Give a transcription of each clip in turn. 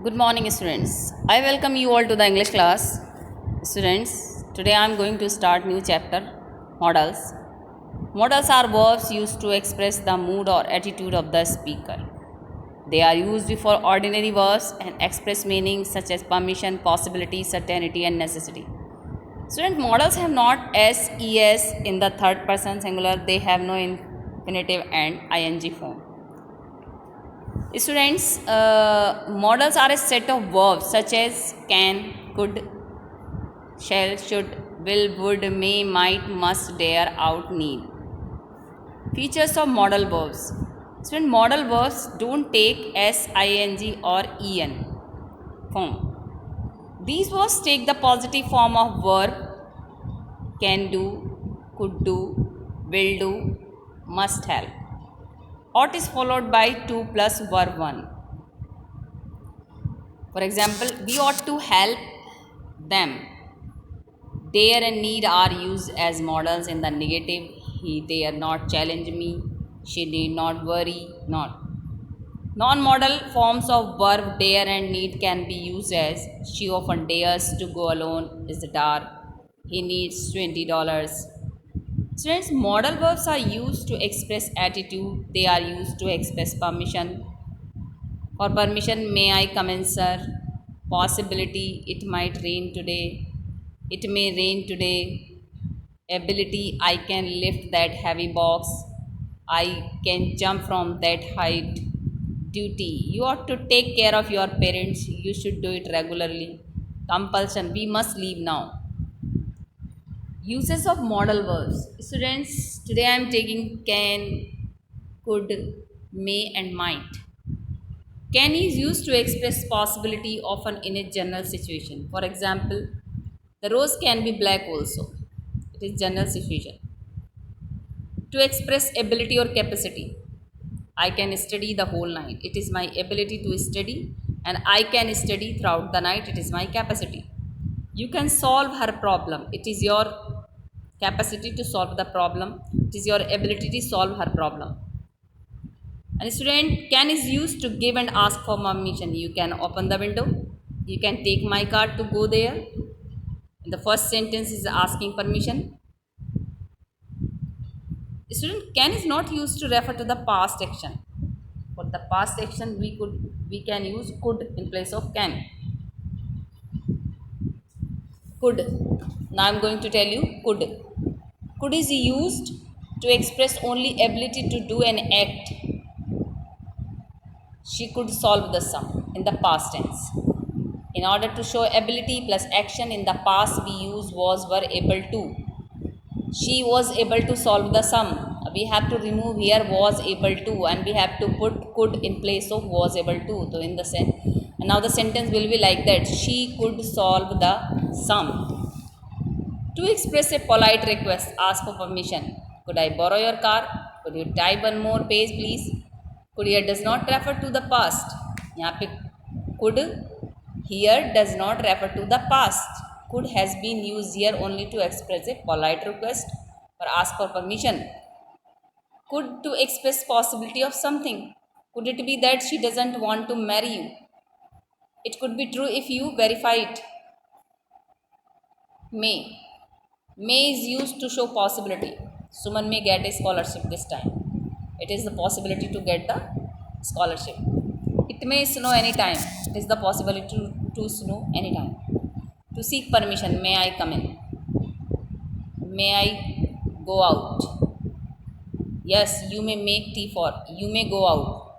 Good morning, students. I welcome you all to the English class. Students, today I am going to start new chapter, modals. Modals are verbs used to express the mood or attitude of the speaker. They are used before ordinary verbs and express meanings such as permission, possibility, certainty, and necessity. Student, modals have not SES in the third person singular. They have no infinitive and ing form. Students, models are a set of verbs such as can, could, shall, should, will, would, may, might, must, dare, out, need. Features of modal verbs. Student, modal verbs don't take SING or EN form. These verbs take the positive form of verb can do, could do, will do, must help. Ought is followed by 2 plus verb 1. For example, we ought to help them. Dare and need are used as modals in the negative. He dare not challenge me. She need not worry. Not. Non-modal forms of verb dare and need can be used as she often dares to go alone is dark. He needs $20. Students, modal verbs are used to express attitude. They are used to express permission. For permission, may I come in, sir? Possibility, it might rain today. It may rain today. Ability, I can lift that heavy box. I can jump from that height. Duty, you ought to take care of your parents. You should do it regularly. Compulsion, we must leave now. Uses of modal verbs. Students, today I am taking can, could, may, and might. Can is used to express possibility often in a general situation. For example, the rose can be black also. It is general situation. To express ability or capacity. I can study the whole night. It is my ability to study, and I can study throughout the night. It is my capacity. You can solve her problem. It is your capacity to solve the problem. It is your ability to solve her problem. And student, can is used to give and ask for permission. You can open the window. You can take my car to go there. The first sentence is asking permission. Student, can is not used to refer to the past action. For the past action, we can use could in place of can. Could. Now I am going to tell you could. Could is used to express only ability to do an act. She could solve the sum in the past tense. In order to show ability plus action in the past, we use was, were, able to. She was able to solve the sum. We have to remove here was able to, and we have to put could in place of was able to. So in the and now the sentence will be like that: she could solve the sum. To express a polite request, ask for permission. Could I borrow your car? Could you type one more page, please? Could here does not refer to the past. यहाँ पे could here does not refer to the past. Could has been used here only to express a polite request or ask for permission. Could to express possibility of something. Could it be that she doesn't want to marry you? It could be true if you verify it. May. May is used to show possibility. Suman may get a scholarship this time. It is the possibility to get the scholarship. It may snow anytime. It is the possibility to snow anytime. To seek permission, may I come in? May I go out? Yes, you may make tea for. You may go out.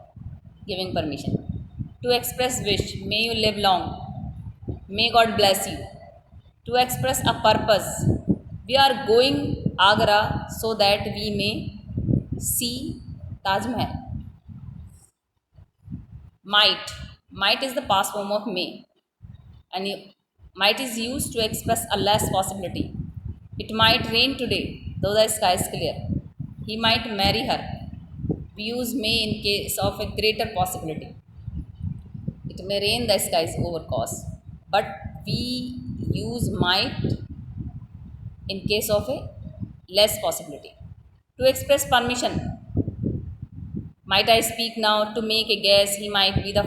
Giving permission. To express wish, may you live long. May God bless you. To express a purpose, we are going Agra so that we may see Taj Mahal. Might is the past form of may, and might is used to express a less possibility. It might rain today, though the sky is clear. He might marry her. We use may in case of a greater possibility. It may rain, the sky is overcast, but we use might in case of a less possibility. To express permission, might I speak now? To make a guess, he might be the